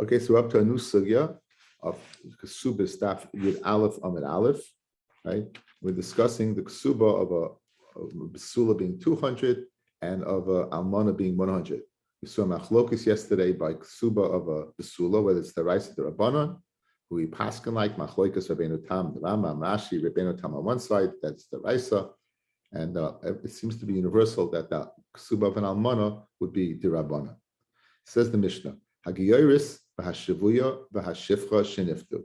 Okay, so we're up to a new sugya of Kesubos Daf Yud Aleph Amid Aleph, right? We're discussing the Kesuba of a Besula being 200 and of a Almana being 100. We saw Machlokus yesterday by Kesuba of a Besula, whether it's the Raisa the Rabbanon, who we paskin like Machlokus Rabbeinu Tam, the Rambam, Rashi, Rabbeinu Tam on one side, that's the Raisa, and it seems to be universal that the Kesuba of an Almana would be the Rabbanon. Says the Mishnah, Hagiyoris v'hashivuya v'hashifcha sheniftu.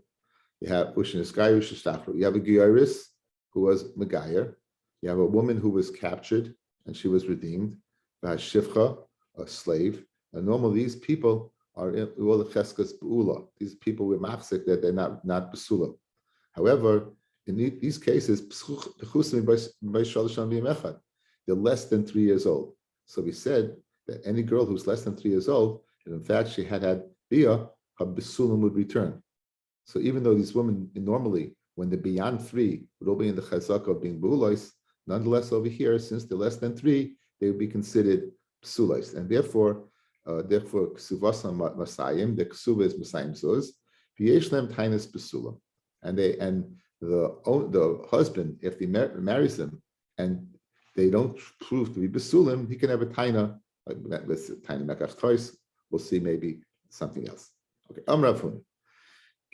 You have Ushniskai Ushistachru. You have a Giyoris who was Megayer. You have a woman who was captured and she was redeemed. V'hashifcha, a slave. And normally these people are in all the cheskas be'ula. These people were machzik that they're not besula. However, in these cases, they're less than 3 years old. So we said that any girl who's less than 3 years old, and in fact she had bia, her besulim would return. So even though these women normally, when they're beyond 3, would all be in the chazaka of being beulais, nonetheless over here, since they're less than 3, they would be considered besulais, and therefore Kesuvos Masayim, the Kesuva is Masayim Zuz, V'yeshlem Tainis besulim, and the husband, if he marries them and they don't prove to be besulim, he can have a taina. Let's say taina mekach tois. We'll see maybe something else. Okay, Amrav Huni.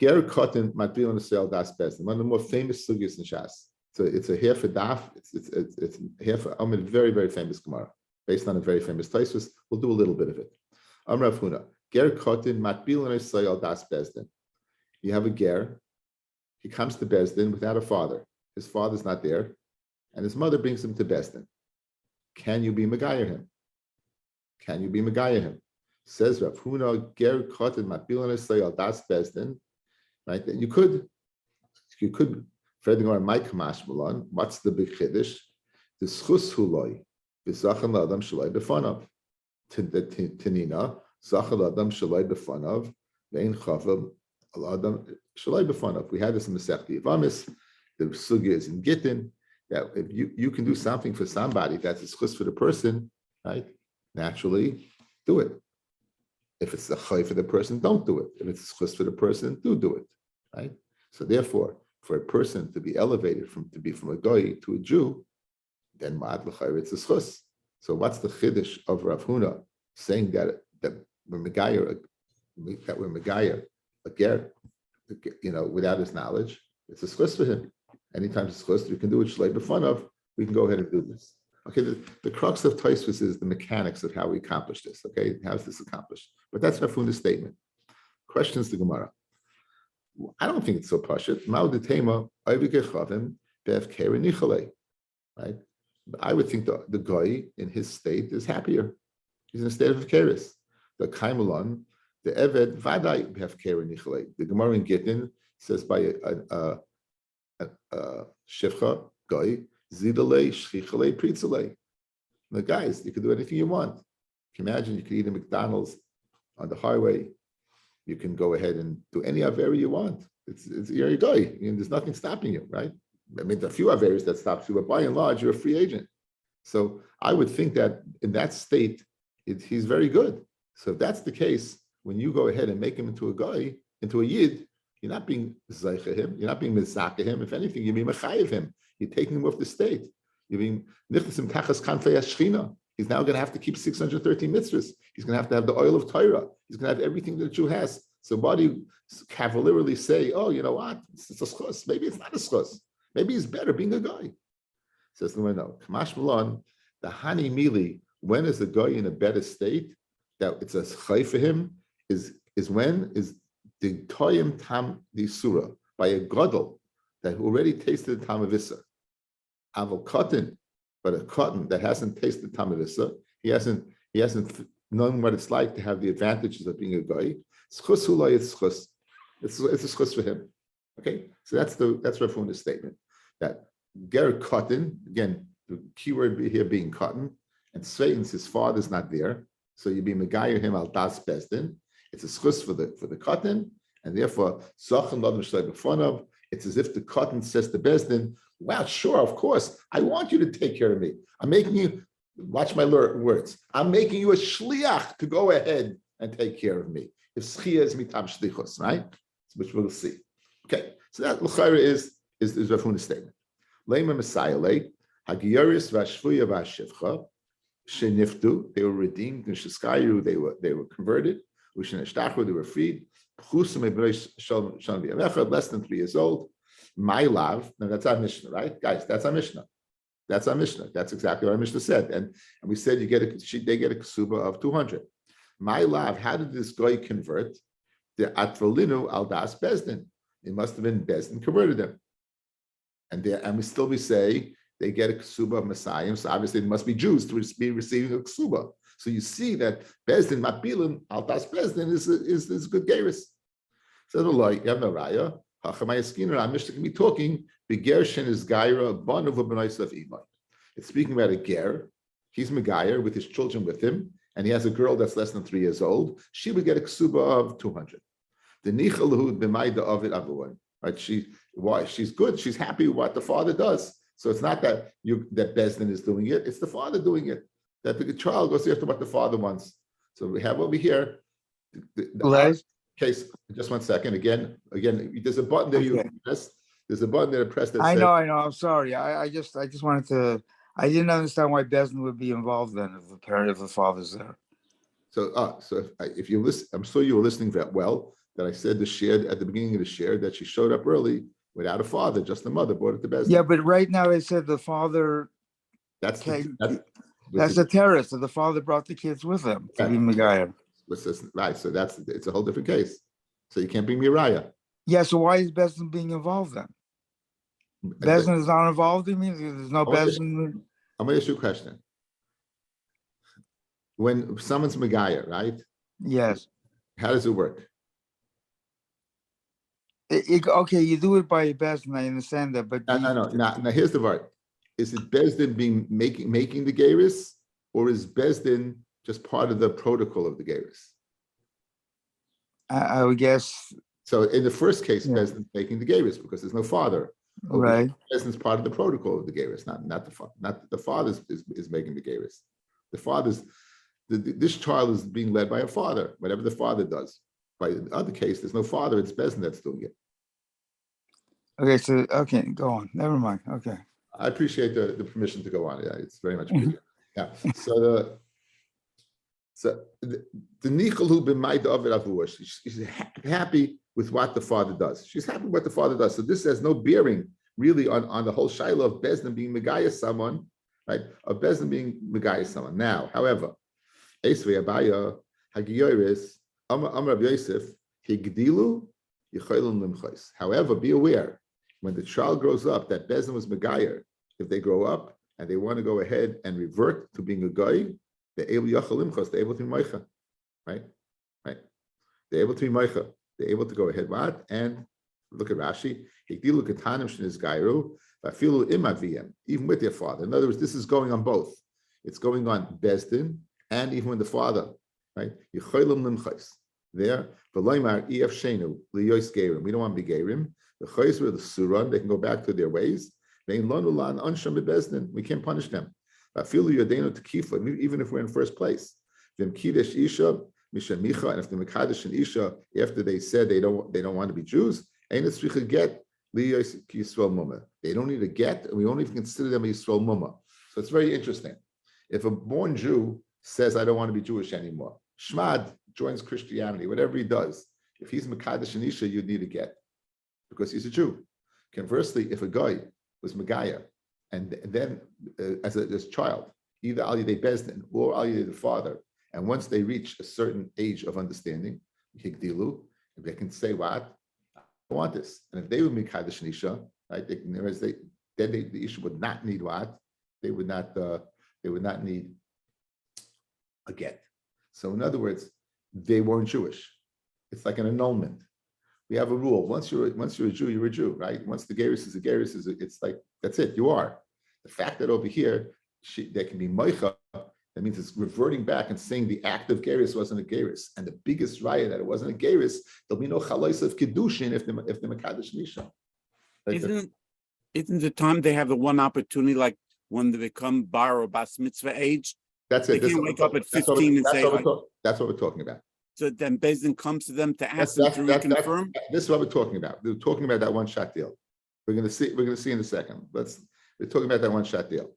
Ger Kotin Matbil Nesel Das Bezdin, one of the more famous sugyas in Shas. So it's a here for Daf. It's here for a very, very famous Gemara based on a very famous Tosfos. We'll do a little bit of it. Amrav Huna. Ger Kotin Matbil Nesel Das Bezdin. You have a ger. He comes to Bezdin without a father. His father's not there, and his mother brings him to Bezdin. Can you be Megayah him? Can you be Megayah him? Says Rav Huna, ger kotin matbilan esayal das Bezdin, right? That you could, Freding on my kamash malon. What's the big chiddush? The schus huloi v'zachan l'adam shaloi b'fanav. Tinina zachan l'adam shaloi b'fanav ve'in chavav l'adam shaloi b'fanav. We had this in the Masechta Yevamis. The sugya is in Gittin that if you can do something for somebody that's a schus for the person, right? Naturally, do it. If it's a chay for the person, don't do it. If it's a chus for the person, do it, right? So therefore, for a person to be elevated from a goy to a Jew, then ma'ad l'chay it's a chus. So what's the chiddush of Rav Huna saying that we're megayer a ger, without his knowledge, it's a chus for him. Anytime it's a chus, we can do it shlei b'fanav. We can go ahead and do this. Okay, the crux of Tosfos is the mechanics of how we accomplish this. Okay, how is this accomplished? But that's Rav Huna's statement. Questions to Gemara. I don't think it's so pashut. Right? I would think the guy in his state is happier. He's in a state of keres. The kaimelon, the eved vaday b'hefkeri nichalei. The Gemara in Gittin says by a shivcha guy. Zidale, shchichale, pritzale. The guys, you can do anything you want. Can you imagine you could eat at McDonald's on the highway? You can go ahead and do any Avera you want. You're a guy. There's nothing stopping you, right? I mean, there are a few Averas that stops you, but by and large, you're a free agent. So I would think that in that state, he's very good. So if that's the case, when you go ahead and make him into a guy, into a yid, you're not being zeicha him, you're not being mizaka him. If anything, you're being mechayiv him. You're taking him off the state. You're being nichnasim tachas kanfei hashchina. He's now going to have to keep 613 mitzvahs. He's going to have the oil of Torah. He's going to have everything that a Jew has. So why do you cavalierly say, oh, you know what? It's a schus. Maybe it's not a schus. Maybe he's better being a guy. Says the no. Kamash Malon, the hani mili, when is the guy in a better state? That it's a chay for him is when is the toyim tam the surah by a gadol that already tasted the tam of Issa. Aval cotton, but a cotton that hasn't tasted tam of Issa, he hasn't known what it's like to have the advantages of being a guy. It's chus hulay, it's chus. It's a chus for him. Okay, so that's Rav Huna's statement that ger cotton, again, the keyword here being cotton, and Sveitens, his father's not there, so you be megayer him al das bezdin. It's a schus for the cotton, and therefore zachan ladam shlei b'fonav. It's as if the cotton says to bezdin, "Wow, sure, of course, I want you to take care of me. I'm making you watch my words. I'm making you a shliach to go ahead and take care of me. If schia is mitam shlichus, right? Which we'll see. Okay, so that l'chayra is Rav Huna's statement. Leima Messiah le hagiyoris v'ashvuya v'ashivcha sheniftu. They were redeemed. Nishiskayu, they were converted. Usheneshtachu, they were freed. Less than 3 years old. My love. Now that's our Mishnah, right, guys? That's our Mishnah. That's our Mishnah. That's exactly what our Mishnah said. And we said they get a kesuba of 200. My love. How did this guy convert? The atvalinu al das bezdin. It must have been bezdin converted them. And we say they get a kesuba of Messiah. So obviously it must be Jews to be receiving a kesuba. So you see that bezdin matbilim al das bezdin is good geirus. So the law, you have no raya. Our Mishnah can be talking. Begershin is gaira ban of b'naisav imay. It's speaking about a ger. He's megayer with his children with him, and he has a girl that's less than 3 years old. She would get a ksuba of 200. The nichalahu b'mayda of it avuan. Right? She's good. She's happy with what the father does. So it's not that bezdin is doing it. It's the father doing it. That the child goes after what the father wants. So we have over here. Case, just 1 second. Again, there's a button there you press. There's a button there to press that I says. know. I'm sorry. I just wanted to. I didn't understand why Bezdin would be involved then if the father's there. So if you listen, I'm sure you were listening very well. That I said the share at the beginning of the share that she showed up early without a father, just the mother brought it to Bezdin. Yeah, but right now they said the father. That's the terrorist. So the father brought the kids with him to be Megayah. Right, so it's a whole different case. So you can't bring Miriah. Yeah, so why is Bezdin being involved then? Bezdin is not involved. You mean there's no Bezdin? I'm going to ask you a question. When someone's Megayah, right? Yes. How does it work? Okay, you do it by Bezdin. I understand that, but no. Now here's the part: is it Bezdin making the Geiris, or is Bezdin just part of the protocol of the Geiris? I would guess. So in the first case, Bezdin's making the Geiris because there's no father. Right. Bezdin's part of the protocol of the Geiris, not the father is making the Geiris. The father's this child is being led by a father, whatever the father does. By the other case, there's no father; it's Bezdin that's doing it. Okay, go on. Never mind. Okay. I appreciate the permission to go on. Yeah, it's very much appreciated. Yeah. So the nichalu b'mayda avid avua. She's happy with what the father does. She's happy with what the father does. So this has no bearing really on the whole shaila of Bezdin being megayah someone, right? Of Bezdin being megayah someone. Now, however, Esvei Abaya Hagiyoris Amar Rabbi Yosef Higdilu Yichaylim Limchos. However, be aware when the child grows up that Bezdin was megayah. If they grow up and they want to go ahead and revert to being a guy, they're able Yachalimchos. They're able to be moicha, right? They're able to be moicha. They're able to go ahead what and look at Rashi. Higdilu Katanim Shniz Gairu Vafilu Imaviyem. Even with their father. In other words, this is going on both. It's going on Bezdin. And even when the father, right? Yichaylim limchais. There, v'loymar ef shenu liyois geirim. We don't want to be geirim. The chayis were the suran. They can go back to their ways. Vein lonu lan ansham bebezdin. We can't punish them. Vafilu yadenu tekifa. Even if we're in first place. V'im kidesh isha mishamicha. And if the mekadesh and isha after they said they don't want to be Jews, ain't it tzricha get liyois yisrael mumma. They don't need a get, and we don't even consider them a yisrael mumma. So it's very interesting. If a born Jew says, I don't want to be Jewish anymore. Shmad joins Christianity, whatever he does. If he's Mekadesh and Isha, you'd need a get because he's a Jew. Conversely, if a guy was Megayah and then as a child, either Al Yedei Bezdin or Al Yedei the father, and once they reach a certain age of understanding, Higdilu, they can say, what? I want this. And if they were Mekadesh and Isha, right, the Isha would not need what? They would not need a get. So in other words, they weren't Jewish. It's like an annulment. We have a rule. Once you're a Jew, you're a Jew, right? Once the Geirus is a Geirus, it's like, that's it, you are. The fact that over here, there can be moicha, that means it's reverting back and saying the act of Geirus wasn't a Geirus. And the biggest raya that it wasn't a Geirus, there'll be no chalais of Kiddushin if the Mekadesh Nisha. Isn't the time they have the one opportunity, like when they become bar or bas mitzvah age? That's it. They can't wake up at 15 and say, that's what we're talking about. So then Bezdin comes to them to ask them That's, to that's, that's, reconfirm. this is what we're talking about. We're talking about that one shot deal. We're going to see in a second. We're talking about that one shot deal.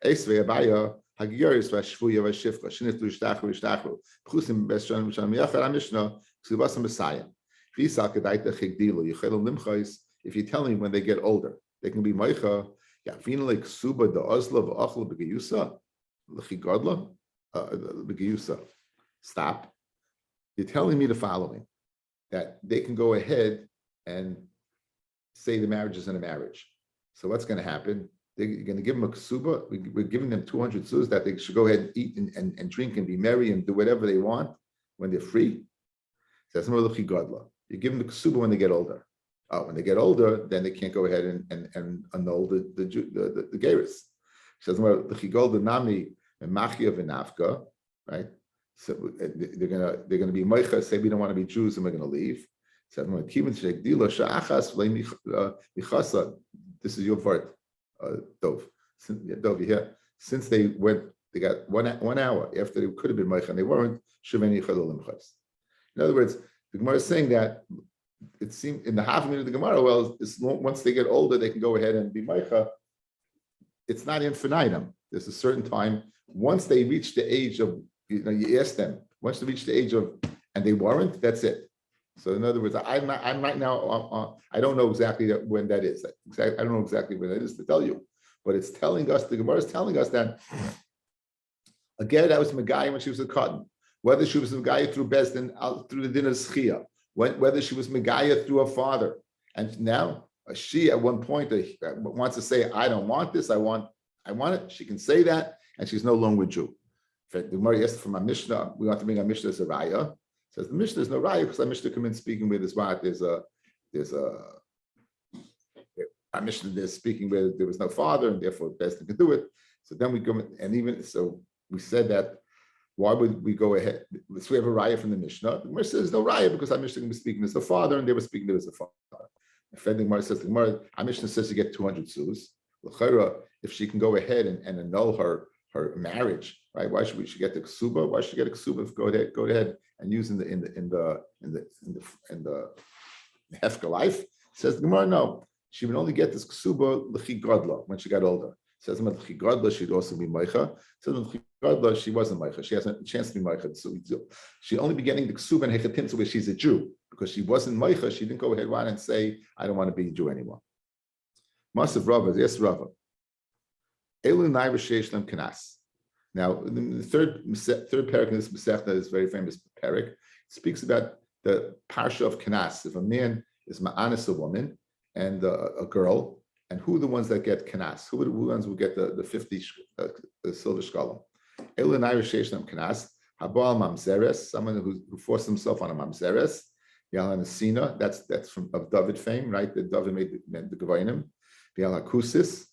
Esvei Abaya, Hagiyaris Vashvuya Vashivka, Shinitlu Shtachru Shtachru, Chusim Beshon Misham Yachar Amishna, Ksubas Messiah. Visa Kedaita Chigdilu, Yichel Limchais. If you tell me when they get older, they can be Meicha, Yavin like Suba, the Osla, Achla Begayusa, Lechigodla, Begayusa. Stop. You're telling me the following, that they can go ahead and say the marriage isn't a marriage. So what's going to happen? They're going to give them a ksuba. We're giving them 200 sus that they should go ahead and eat and drink and be merry and do whatever they want when they're free. So that's more godla. You give them the ksuba when they get older. When they get older, then they can't go ahead and annul the gerus. So that's more the chigolda nami and machia v'nafka, right? So they're gonna be meicha, say we don't want to be Jews and we're gonna leave. So this is your part, Dov. Dov, you hear? Since they got one hour after they could have been meicha and they weren't. In other words, the Gemara is saying that it seemed in the half minute of the Gemara, well, once they get older, they can go ahead and be meicha. It's not infinitum. There's a certain time. Once they reach the age of, you ask them, once they reach the age of, and they weren't, that's it. So in other words, I'm right now, I don't know exactly when that is. I don't know exactly when that is to tell you, but it's telling us, the Gemara is telling us that, again, that was Megaya when she was a cotton. Whether she was Megaya through Bezdin, through the din of Schia, whether she was Megaya through her father. And now she at one point wants to say, I don't want this, I want it. She can say that, and she's no longer Jew. In fact, the Gemara asked from our Mishnah, we want to bring our Mishnah as a raya. Says the Mishnah is no raya because our Mishnah come in speaking with his wife. There's a our Mishnah is speaking where there was no father, and therefore best to do it. So then we go, and even so, we said that. Why would we go ahead? So we have a raya from the Mishnah. The Gemara says no raya because our Mishnah was speaking as the father, and they were speaking there as the father. And the Gemara says the Gemara, our Mishnah says you get 200 sus. If she can go ahead and annul her marriage, right? Why should she get the ksuba? Why should she get a ksuba? Go ahead and use in the hefka life. Says the Gemara, no, she would only get this ksuba l'chigodla when she got older. Says the l'chigodla she'd also be meicha. Says l'chigodla she wasn't meicha. She has a chance to be meicha. So she only be getting the ksuba and hechatim where she's a Jew because she wasn't meicha. She didn't go ahead and say I don't want to be a Jew anymore. Masav Rabbi, yes Rabbi. Elu naiva sheishlam kanas. Now, the third parak in this Masechta is very famous parak. It speaks about the parsha of kanas. If a man is ma'anis a woman and a girl, and who are the ones that get kanas? Who are the ones who get the 50 silver shkalim? Elu naiva sheishlam kanas. Habal mamzeres, someone who forced himself on a mamzeres. Yalan Sina, that's from of David fame, right? That David made the Gavayinim. V'al hakusis,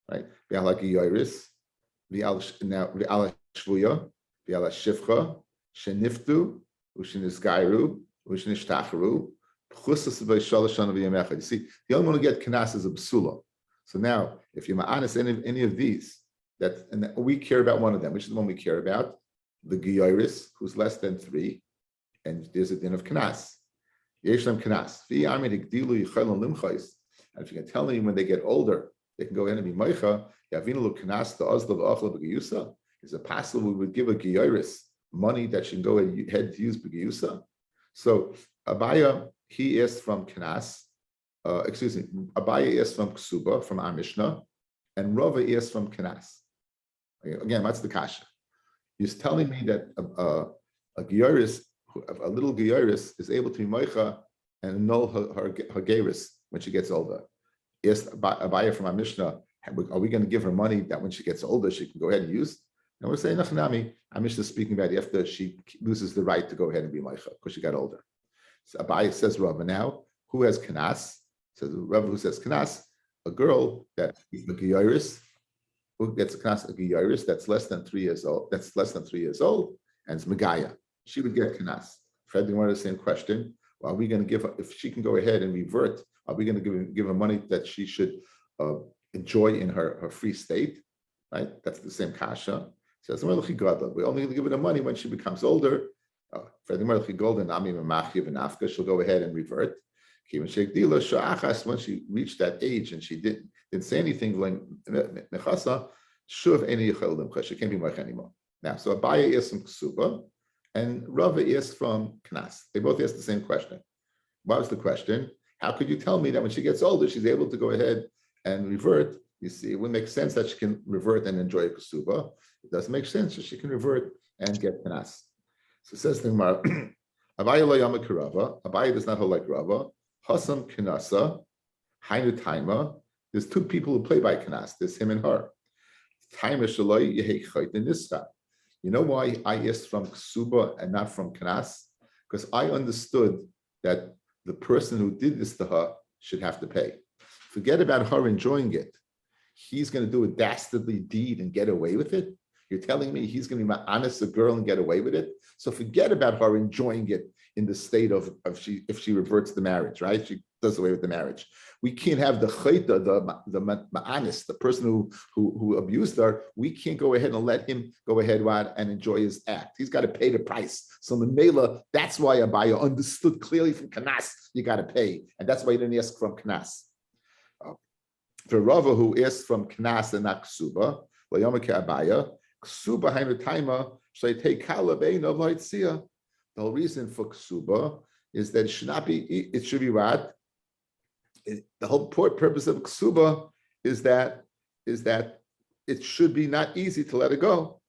right? V'al hagiyoris, v'al shvuya, v'al shivcha, sheniftu, u'shenisgairu, u'shenishtacharu, p'chusas v'shalosh shana v'yamecha. You see, the only one who get kanas is a b'sula. So now, if you're ma'anis any of these, and we care about one of them, which is the one we care about, the giyoris, who's less than 3, and there's a din of kanas. Yeshlam kanas. And if you can tell me when they get older, they can go in and be meicha. Yavinu kanas the ozlav achla b'giyusa. Is it possible we would give a giyoris money that she can go ahead to use b'giyusa? So Abaya he asked from kanas. Abaya asked from ksuba from our Mishnah, and Rava asked from kanas. Again, what's the kasha? He's telling me that a giyoris, a little giyoris, is able to be meicha and annul her geris when she gets older. Yes, Abaya from our Mishnah, are we going to give her money that when she gets older she can go ahead and use? And we're saying Nachnami, our Mishnah is speaking about after she loses the right to go ahead and be meicha because she got older. So Abaya says Rava now, who has kanas? Says Rava who says kanas, a girl that is a giyoris, who gets a kanas, a giyoris that's less than 3 years old, and it's Megaya. She would get kanas. Fred wanted the same question. Well, are we going to give her, if she can go ahead and revert, are we going to give her money that she should enjoy in her free state? Right? That's the same kasha. Says we're only going to give her the money when she becomes older, She'll go ahead and revert. When she reached that age and she didn't say anything, she can't be Mech anymore. Now, so Abaya is from Kesuva and Rava is from Knas. They both asked the same question. What was the question? How could you tell me that when she gets older, she's able to go ahead and revert? You see, it would make sense that she can revert and enjoy Kesuva. It doesn't make sense that she can revert and get Knas. So it says the Gemara, Abaya lo yama karava. Abaya does not hold like Rava. Hasam Knasa, Hainu Taima. There's two people who play by Knas. There's him and her. You know why I asked from Ksuba and not from Knas? Because I understood that the person who did this to her should have to pay. Forget about her enjoying it. He's going to do a dastardly deed and get away with it. You're telling me he's going to be honest a girl and get away with it? So forget about her enjoying it in the state of if she reverts the marriage, right? She does away with the marriage. We can't have the chayta, the ma'anis, the person who abused her. We can't go ahead and let him go ahead and enjoy his act. He's got to pay the price. So the Mela, that's why Abaya understood clearly from Knas, you got to pay. And that's why he didn't ask from Knas. For Rava, who asked from Knas and not Ksuba, Abaya, Ksuba hainu taima, shleitei kala beino v'loitzia. The whole reason for Ksuba is that it should not be, it should be what? The whole purpose of Ksuba is that it should be not easy to let it go.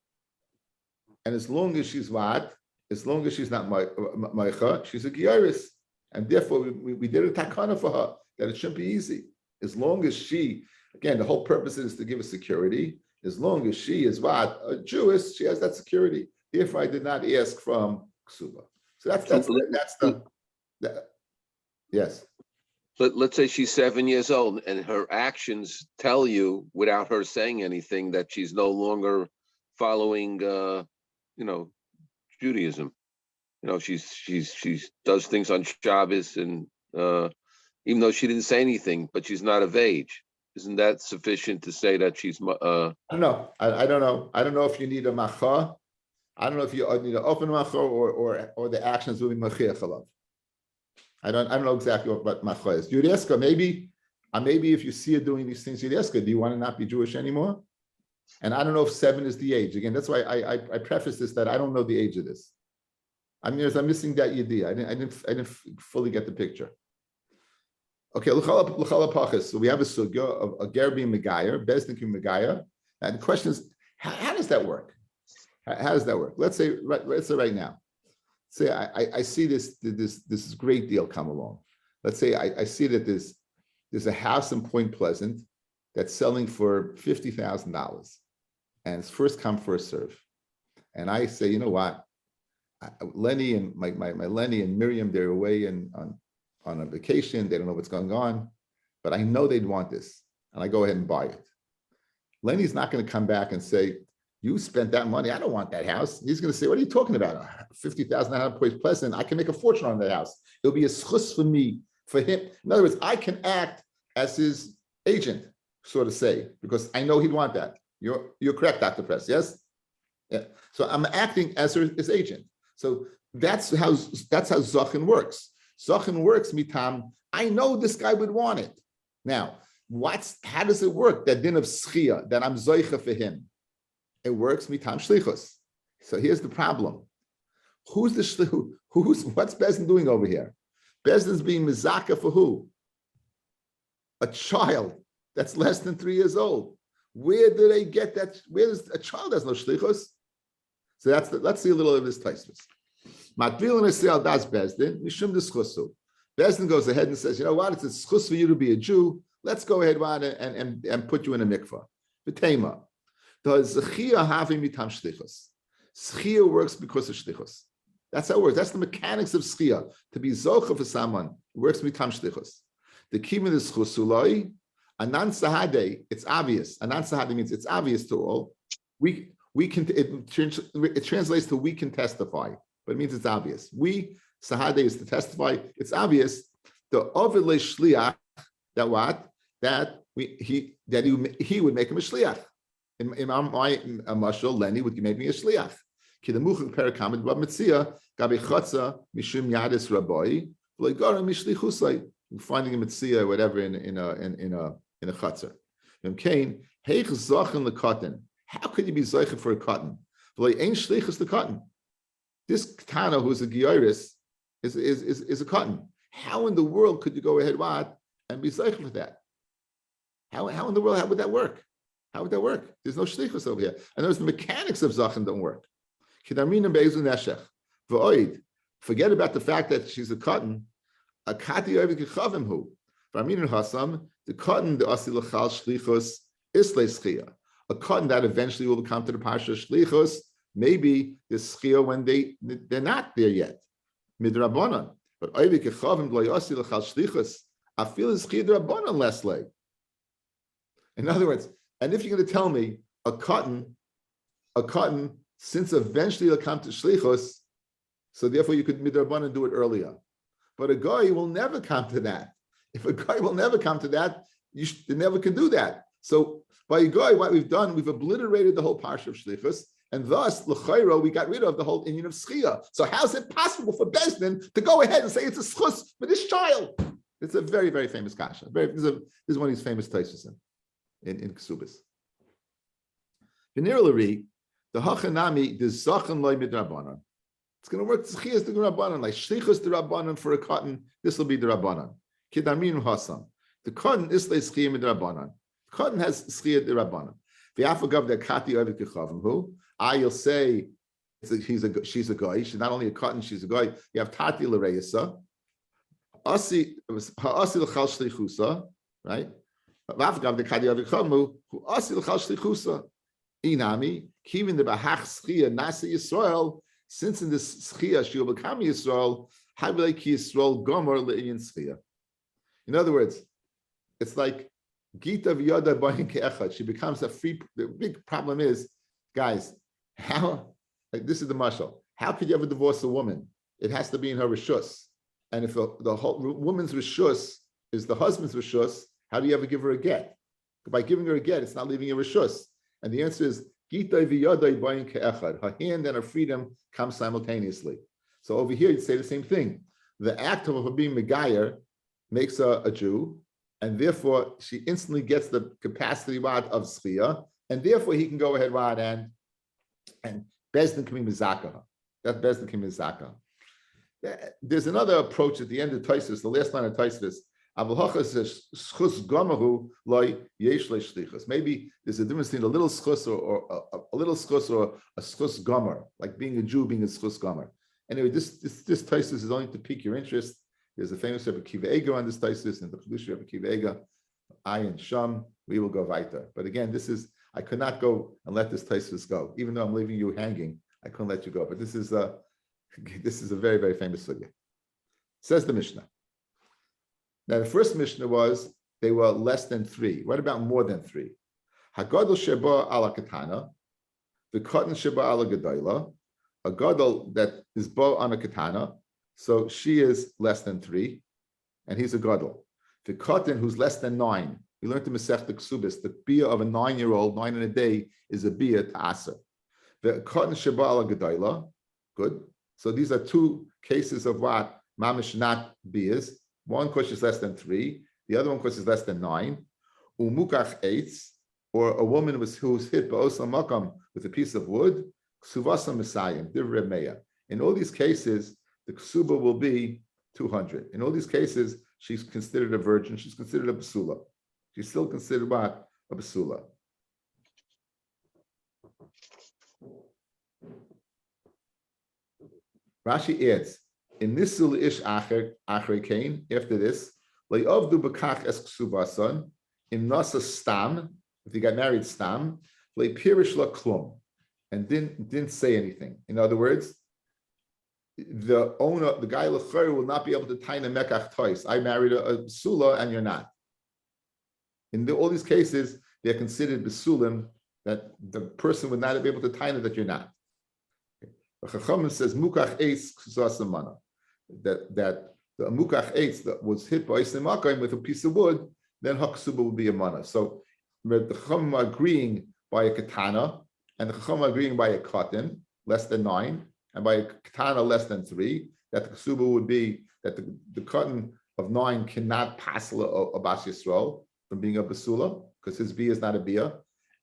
And as long as she's what? As long as she's not Maicha, she's a Gyaris. And therefore, we did a takana for her, that it shouldn't be easy. As long as she, again, the whole purpose is to give her security. As long as she is what? A Jewess, she has that security. Therefore, I did not ask from Ksuba. So that's yes. Let's say she's 7 years old and her actions tell you without her saying anything that she's no longer following Judaism. She does things on Shabbos and even though she didn't say anything, but she's not of age. Isn't that sufficient to say that she's I don't know. I don't know. I don't know if you need a macha. I don't know if you need an open macha or the actions will be machiach alav. I don't know exactly what macha is. You'd ask her, maybe if you see her doing these things, you'd ask her, do you want to not be Jewish anymore? And I don't know if 7 is the age. Again, that's why I preface this that I don't know the age of this. I'm missing that idea. I didn't fully get the picture. Okay, l'chala pachas. So we have a sugya of a ger being megayer, bezdin being megayer. And the question is, how does that work? How does that work? Let's say right now. Say I see this great deal come along. Let's say I see that there's a house in Point Pleasant that's selling for $50,000, and it's first come first serve. And I say, you know what, Lenny and my Lenny and Miriam, they're away on a vacation. They don't know what's going on, but I know they'd want this, and I go ahead and buy it. Lenny's not going to come back and say, you spent that money. I don't want that house. He's going to say, what are you talking about? $50,000 Point Pleasant. I can make a fortune on that house. It'll be a schus for me, for him. In other words, I can act as his agent, so to say, because I know he'd want that. You're correct, Dr. Press. Yes? Yeah. So I'm acting as his agent. So that's how Zachin works. Zachin works, mitam. I know this guy would want it. Now, how does it work? That din of schia, that I'm zoicha for him. It works mitam shlichus. So here's the problem. What's Bezdin doing over here? Bezdin's being mizaka for who? A child that's less than 3 years old. Where do they get that? A child has no shlichus? So let's see a little of this Tosfos. Matbil and Israel das Bezdin, mishum d'schusu. Bezdin goes ahead and says, you know what? It's a schus for you to be a Jew. Let's go ahead and put you in a mikvah. V'tema. Does zechia having mitam shlichus? Schia works because of shlichus. That's how it works. That's the mechanics of schia. To be zocha for someone works mitam shlichus. The kimin is chusuloi. Anan sahade. It's obvious. Anan sahade means it's obvious to all. It translates to we can testify, but it means it's obvious. Sahade is to testify. It's obvious. The ovid shliach, that what? That he would make him a shliach. In my mashal, Lenny would make me a shliach. Kidamuchik perikamid b'mitzia gabi chotza mishum yadis rabbi v'legara mishlichusay. We're finding a mitzia, whatever, in a chotzer. Kain heich zachin lekatan. How could you be zeicha for a cotton? V'lei ein shlichus the cotton. This Tana, who's a Gioris, is a cotton. How in the world could you go ahead and be zeicha for that? How in the world, how would that work? How would that work? There's no shlichus over here. And the mechanics of zachin don't work. Forget about the fact that she's a cotton. A kati oivik hu. The cotton, the asil lachal shlichus isle schia. A cotton that eventually will come to the parsha shlichus. Maybe the schia when they're not there yet. Midrabanan. But oivik chavim lo asil lachal shlichus. I feel is schia drabanan less like. In other words, and if you're going to tell me a cotton, since eventually it'll come to shlichus, so therefore you could midrabanan do it earlier. But a guy will never come to that. If a guy will never come to that, you never can do that. So by a guy, what we've done, we've obliterated the whole parsha of shlichus, and thus l'chayro we got rid of the whole inyan of schia. So how's it possible for Beis Din to go ahead and say it's a schus for this child? It's a very, very famous kasha. This is one of these famous taisus in Kesuvos. Venerally, the hachanami the zachan loy midrabanan. It's going to work. Tzchiyas the rabbanan, like shlichus the rabbanan for a cotton. This will be the rabbanan. Kidamin hasam. The cotton is like schiyah mid rabbanan. The cotton has schiyah the rabbanan. The afagav the kati ovik yechavim who. You'll say she's a guy. She's not only a cotton, she's a guy. You have tati l'reisa. Asi l'chal shlichusa, right? Afagav the kati ovik yechavim who asi l'chal shlichusa. Inami kivin the bahach schiyah nasi Yisrael. Since in this schia she will become Yisrael, havilei ki Yisrael gomer le'inyan schia. In other words, it's like Gita v'yada b'yin ke'echad. She becomes a free. The big problem is, guys, how? Like this is the mashal. How could you ever divorce a woman? It has to be in her rishus. And if the whole woman's rishus is the husband's rishus, how do you ever give her a get? By giving her a get, it's not leaving a rishus. And the answer is Gita v'yadai b'yin ke'echad. Her hand and her freedom come simultaneously. So over here, you'd say the same thing. The act of her being Megayer makes her a Jew, and therefore she instantly gets the capacity of Schia, and therefore he can go ahead and Beis Din can be Mizaka. That Beis Din can be Mizaka. There's another approach at the end of Taisus, the last line of Taisus. Maybe there's a difference between a little schus or a little schus or a schus gomer, like being a Jew being a schus gomer. Anyway, this Taisus is only to pique your interest. There's a famous Rabbi Kiva Eger on this Taisus, and the Chedush Rabbi Kiva Eger, I and Sham, we will go weiter. But again, I could not go and let this Taisus go, even though I'm leaving you hanging. I couldn't let you go. But this is a very, very famous sugya. Says the Mishnah. Now, the first Mishnah was they were less than 3. What about more than 3? Hagadol sheba ala katana, the cotton sheba ala gadayla, a gadol that is bo on a katana, so she is less than 3, and he's a gadol. The cotton who's less than 9, we learned in Masech the Kesuvos, the bia of a 9-year-old, 9 in a day, is a bia to asa. The cotton sheba ala gadayla, good. So these are 2 cases of what mamish not bias. One question is less than 3. The other one question is less than 9. Umukach eitz, or a woman who's hit ba'osam makam with a piece of wood. Ksuvasa Messiah, Divrei Meya. In all these cases, the ksuba will be 200. In all these cases, she's considered a virgin. She's considered a basula. She's still considered what? A basula. Rashi adds, in nisul ish acher kain, after this, le'ovdu b'kach es ksuvason, in nasa stam, if they got married stam, le'pirish la klum, and didn't say anything. In other words, the owner, the guy l'chayr, will not be able to tie the mekach twice. I married a basula and you're not. In all these cases, they're considered basulim, that the person would not be able to tie it that you're not. The Chachamim says mukach eitz ksuvasamana. That the mukach eitz that was hit by Islam with a piece of wood, then haksuba will be a mana. So the Chachamim are agreeing by a katana, and the Chachamim are agreeing by a cotton. less than 9, and by a katana less than 3, that the ksuba would be that the cotton of 9 cannot pass a bas yisrael from being a basula because his bia is not a bia,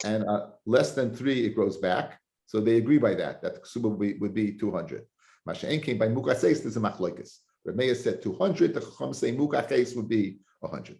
and less than 3 it grows back. So they agree by that the ksuba would be 200. Masha'en came by mukaseis. There's a machlokes. Rabbi said 200. The chacham say mukaseis would be 100.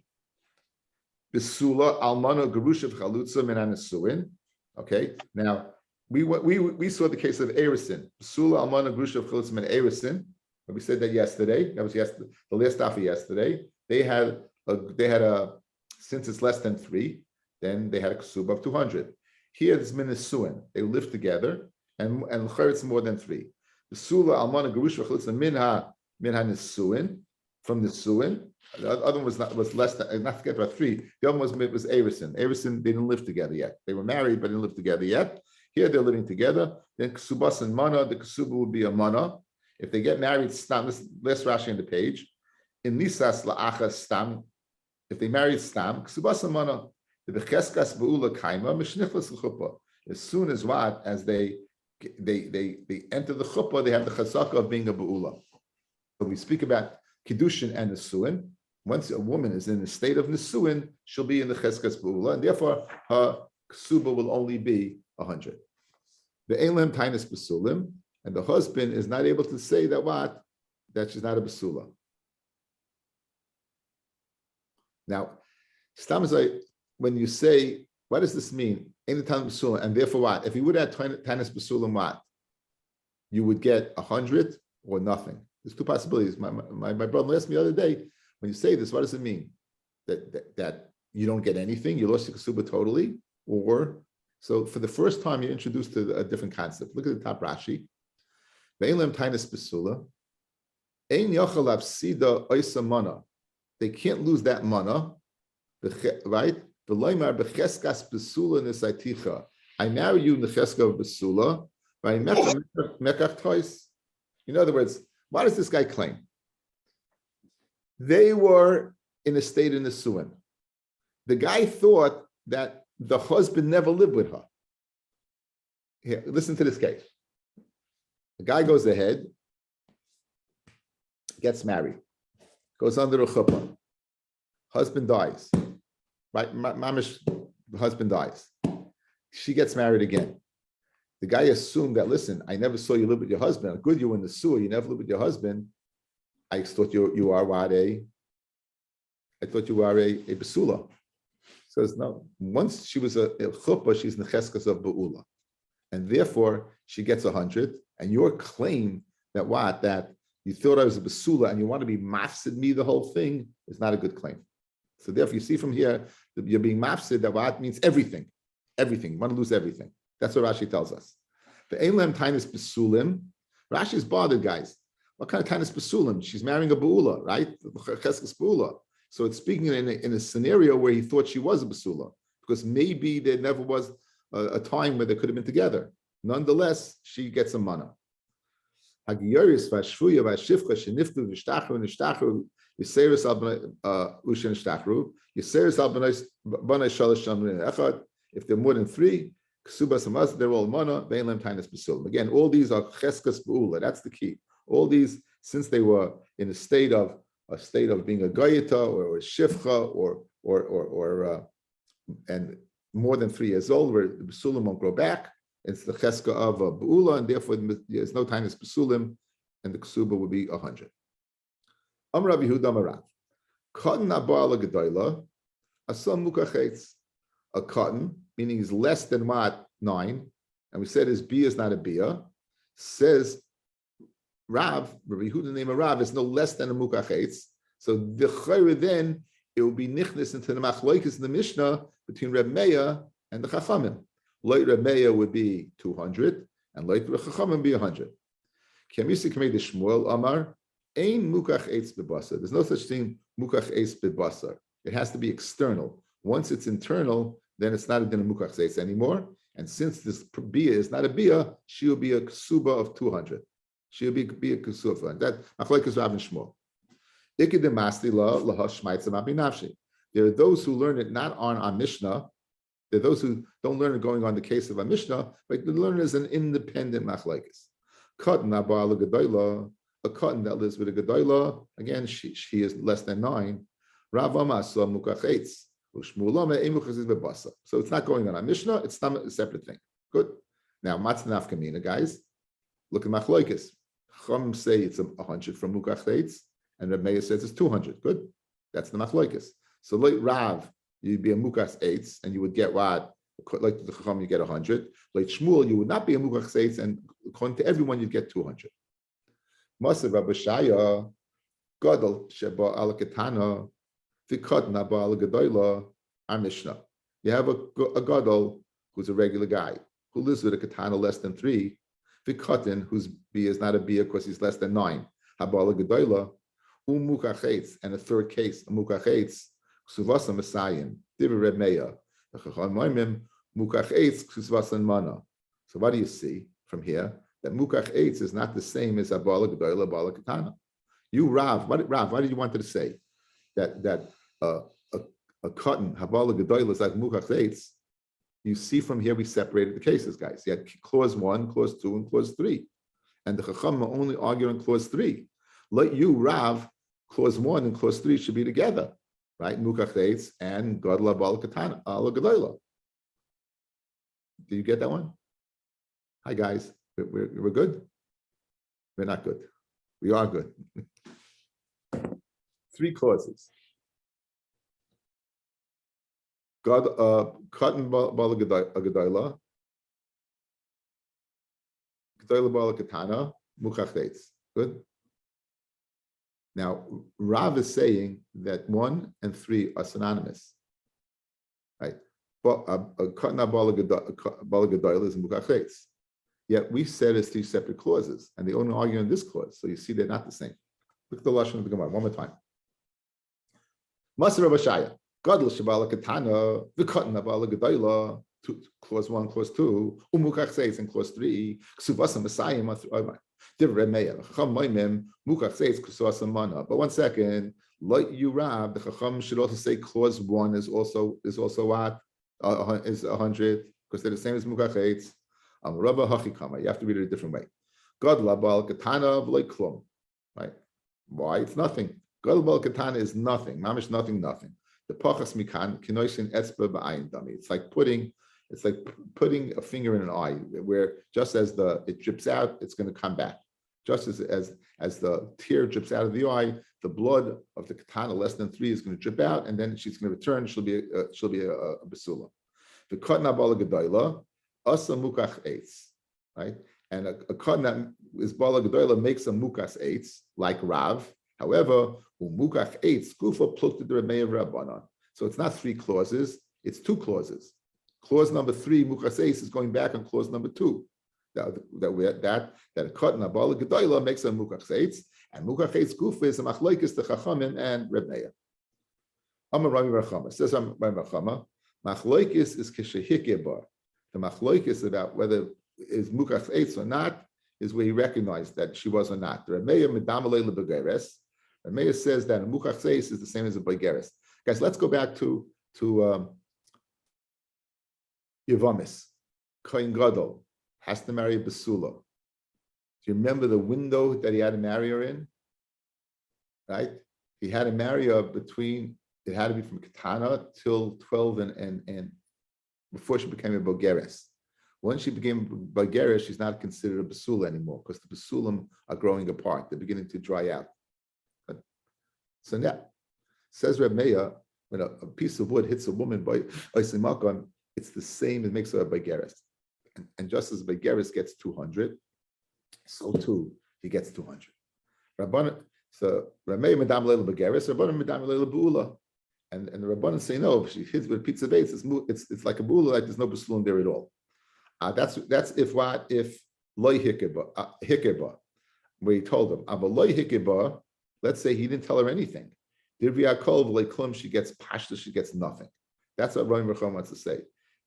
Besula almana gerusha v'chalutza min hanesuin. Okay, now we saw the case of Erison. Besula almana gerusha v'chalutza min Erison. We said that yesterday. That was yesterday. The last daf of yesterday. They had a since it's less than 3, then they had a ksuba of 200. Here it's minasuin. They live together, and it's more than 3. Besula almana gerusha v'chalutza min hanesuin, from the suin. The other one was less than, not forget about 3. The other one was Erison. Erison, they didn't live together yet. They were married, but didn't live together yet. Here they're living together. Then ksubas and mana, the ksuba would be a mana. If they get married, stam, this last Rashi on the page. In nisas la'achas stam, if they married stam, ksubas and mana, the becheskas be'ula kaima, mishnichlas l'chuppah. As soon as they enter the chuppah, they have the chazaka of being a be'ula. So we speak about Kiddushin and Nisuin. Once a woman is in the state of Nisuin, she'll be in the Cheskas B'ula, and therefore her ksuba will only be 100. The Elam Tainus B'sulim, and the husband is not able to say that she's not a B'sula. Now, Stamazai, when you say, what does this mean? Any time B'sulim, and therefore what? If you would add Tainus B'sulim, what? You would get 100 or nothing. There's 2 possibilities. My brother asked me the other day, when you say this, what does it mean? That you don't get anything, you lost your ksuba totally? Or, so for the first time, you're introduced to a different concept. Look at the top Rashi. They can't lose that mana, right? I marry you in the cheska of besula, in other words, what does this guy claim? They were in a state in the Nisuin. The guy thought that the husband never lived with her. Here, listen to this case. The guy goes ahead, gets married, goes under a chuppah. Husband dies. Right? Mamish, the husband dies. She gets married again. The guy assumed that, listen, I never saw you live with your husband. Good, you were in the sewer, you never lived with your husband. I thought you are what I thought you were a besula. Says no. Once she was a chuppah, she's in the cheskas of beula, and therefore she gets 100. And your claim that you thought I was a besula and you want to be mafsid me the whole thing is not a good claim. So therefore, you see from here that you're being mafsid that what means everything. You want to lose everything. That's what Rashi tells us. The Elam Tainus Besulim. Rashi's bothered, guys. What kind of Tainus Besulim? She's marrying a Beula, right? Cheskes Beula. So it's speaking in a scenario where he thought she was a Besula, because maybe there never was a time where they could have been together. Nonetheless, she gets a mana. Hagiyaris v'ashvuya v'ashifcha sheniftu v'shtachru v'shtachru yiseris al ushen shtachru yiseris al b'nai shalosh shamrin echad. If they're more than 3, Kesuvos and they're all mana, Beinlam Tainus Besulim. Again, all these are Cheskas Beula. That's the key. All these, since they were in a state of being a Gayita or a Shifcha or and more than 3 years old, where the Besulim won't grow back, it's the Cheska of Beula, and therefore there's no Tainus Besulim, and the Kesuba would be 100. Rabbi Yehuda Marav. Cotton Abala Gedoyla, Asam Mukachetz. A cotton, meaning is less than 9, and we said his bia is not a bia, says Rabbi Yehuda name of Rav is no less than a mukachetz. So the chayre then it will be nichnas into the machlokes in the Mishnah between Reb Meir and the Chachamim. Loit Reb Meir would be 200, and Loit Reb Chachamim be 100. Kemisi kamei de Shmuel Amar ein mukachetz bebasar. There's no such thing mukachetz bebasar. It has to be external. Once it's internal, then it's not a din of mukachetz anymore. And since this bia is not a bia, she will be a ksuba of 200. She'll be a ksuba. That machlokes Rav and Shmuel. There are those who learn it not on our Mishnah, There are those who don't learn it going on the case of a Mishnah, but they learn it as an independent machlekes. Cotton abal gedola, a cotton that lives with a gedola. Again, she is less than 9. Rav Amasa mukachetz. So it's not going on a Mishnah, it's not a separate thing. Good. Now, Matznaf Kamina, guys, look at Machlokes. Chum say it's 100 from Mukachetz, and Reb Meir says it's 200. Good. That's the Machlokes. So, like Rav, you'd be a Mukachetz, and you would get what? Like the Chum, you get 100. Like Shmuel, you would not be a Mukachetz, and according to everyone, you'd get 200. Masav Rabbi Shaya, Gadol, Sheba al Ketana, Vikotna Ba'al Gedola, our Mishnah. You have a Gadol who's a regular guy who lives with a katana less than 3. Vikotin, whose B is not a B because he's less than 9. Habala Gedola, Mukachetz, and a third case, a Mukachetz, Kesuvos Messiahim, Divrei Reb Meir, Mukachetz, Kesuvos Mana. So what do you see from here? That Mukachetz is not the same as Habala Gedola, Habala Katana. You, Rav, why did you want to say that a cotton habala gedola is like mukachetz? You see from here we separated the cases, guys. You had clause 1, clause 2, and clause 3, and the Chacham are only arguing clause 3. Let you, Rav, clause 1 and clause 3 should be together, right? Mukachetz and gadol habala katana ala gedola. Do you get that one? Hi, guys. We're good. We're not good. We are good. 3 clauses. God, cotton bala gedola, gedola bala katana, mukachetz. Good. Now, Rav is saying that 1 and 3 are synonymous, right? But cotton bala gedola is mukachetz. Yet we said it's 3 separate clauses, and they only argue in this clause. So you see, they're not the same. Look at the lashon of the Gemara one more time. Maser Rabbi Shaya, Gadol Shabala Katana, V'Katan Abala Gedola, clause 1, clause 2, Umukachetz in clause 3, Kesuvos Messiahim, Divrei Meir, Chacham Moimim, Mukachetz Kesuvos Mana. But 1 second, like you, Rab, the Chacham should also say clause 1 is also what? Is 100, because they're the same as Mukachetz. Rabba Hachikama, you have to read it a different way. Gadol Abala Katana V'Loi Klum, right? Why? It's nothing. Gadol Abala Katana is nothing. Mamish nothing. The pachas mikan kinoisin etzba ba'ayin dami. It's like putting a finger in an eye, where just as it drips out, it's going to come back. Just as the tear drips out of the eye, the blood of the katana less than 3 is going to drip out, and then she's going to return. She'll be a basula. The katana bala gedola asa mukach eitz, right? And a katana is bala gedola makes a mukas eitz like Rav. However, umukach eitz gufa plukta the Rabbi Rabbanan. So it's not 3 clauses; it's 2 clauses. Clause number 3, mukas eitz, is going back on clause number 2. That a cotton abala gedola makes a mukach eitz, and mukach eitz gufa is a machlokes the Chachamim and Reb Meir. Amar Rami Rachama says Rami Rachama, machlokes is keshehikebar. The machlokes about whether is mukach eitz or not is where he recognized that she was or not. The Reb Meir medamalei lebegeres. Reb Meir says that a mukach eitz is the same as a begeres. Guys, let's go back to Yevamis. Kohen Gadol has to marry a basula. Do you remember the window that he had to marry her in? Right? He had to marry her it had to be from Katana till 12 and before she became a Bogeres. Once she became Bogeres, she's not considered a basula anymore because the basulim are growing apart. They're beginning to dry out. So now, says Reb Meir, when a piece of wood hits a woman by Isimakon, it's the same, it makes her a Bogeres. And just as Begeris gets 200, so too he gets 200. So Ramey Madam Leila Begeris, Rabbanan Madam Leila Buula. And the Rabbanan say no, if she hits with pizza base, it's like a buula, like there's no basulun there at all. That's if loy hikeba, where he told him, aber loy hikeba, let's say he didn't tell her anything. Dirvia kol v'lei klum, she gets pashta, she gets nothing. That's what Rabbi Racham wants to say.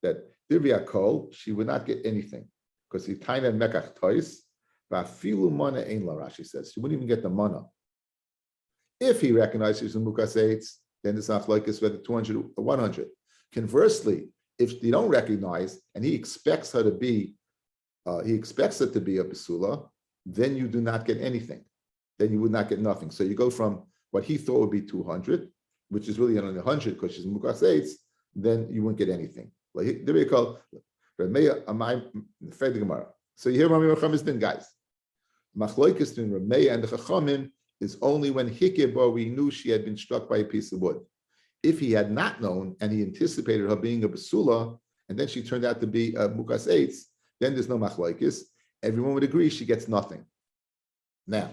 That Dirvia kol, she would not get anything because he taina mekach tois, va'afilu mana ein la. Rashi says she wouldn't even get the mana. If he recognizes she's a mukas eitz, then it's not like it's whether 200 or 100. Conversely, If you don't recognize, and he expects her to be, he expects it to be a basula, then you do not get anything. Then you would not get nothing. So you go from what he thought would be 200, which is really only 100 because she's mukas eitz, then you wouldn't get anything. Like there we call Rameya Amai Fed Gemara. So you hear Rami Chachamim's din, guys. Machloikis between Rameya and the Chachamim is only when Hikeba we knew she had been struck by a piece of wood. If he had not known and he anticipated her being a basula, and then she turned out to be a mukas eitz, then there's no machloikis. Everyone would agree she gets nothing. Now,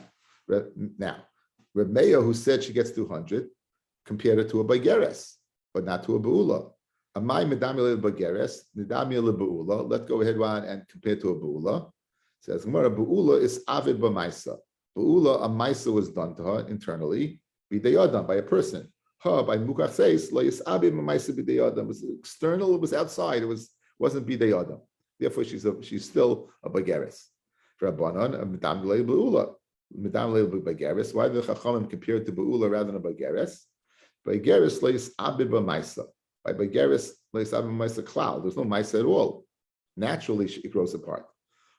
Rameya, who said she gets 200, compared it to a bageres, but not to a beula. Amai medamil bageres, nedamil beula. Let's go ahead and compare to a beula. Says Gemara, beula is avid b'maisa. Beula, a maisa was done to her internally. B'dayadam, by a person. Her by mukach seis lo is avid b'maisa b'dayadam. It was external. It was outside. It wasn't b'dayadam. Therefore, she's still a bageres. Rabbanan, a medamil beula. Medamil bageres. Why did the Chachamim compare it to beula rather than a bageres? Bageres lo is avid b'maisa. By bageres lo is avid b'maisa klal. There's no maisa at all. Naturally, it grows apart.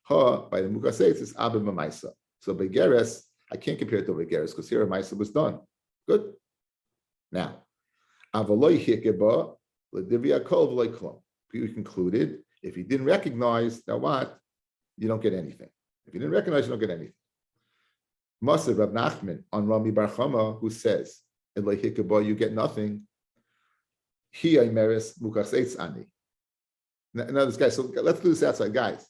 By the mukas eitz is abed b'maisa. So begeres, I can't compare it to begeres because here a maisa was done. Good. Now, avaloi hikeba l'divya kol v'loi klum. We concluded if he didn't recognize, now what? You don't get anything. If you didn't recognize, you don't get anything. Masad Rab Nachman on Rami Bar Chama, who says eloi hikeba you get nothing. He aimeres mukas eitz ani. Now this guy. So let's do this outside, guys.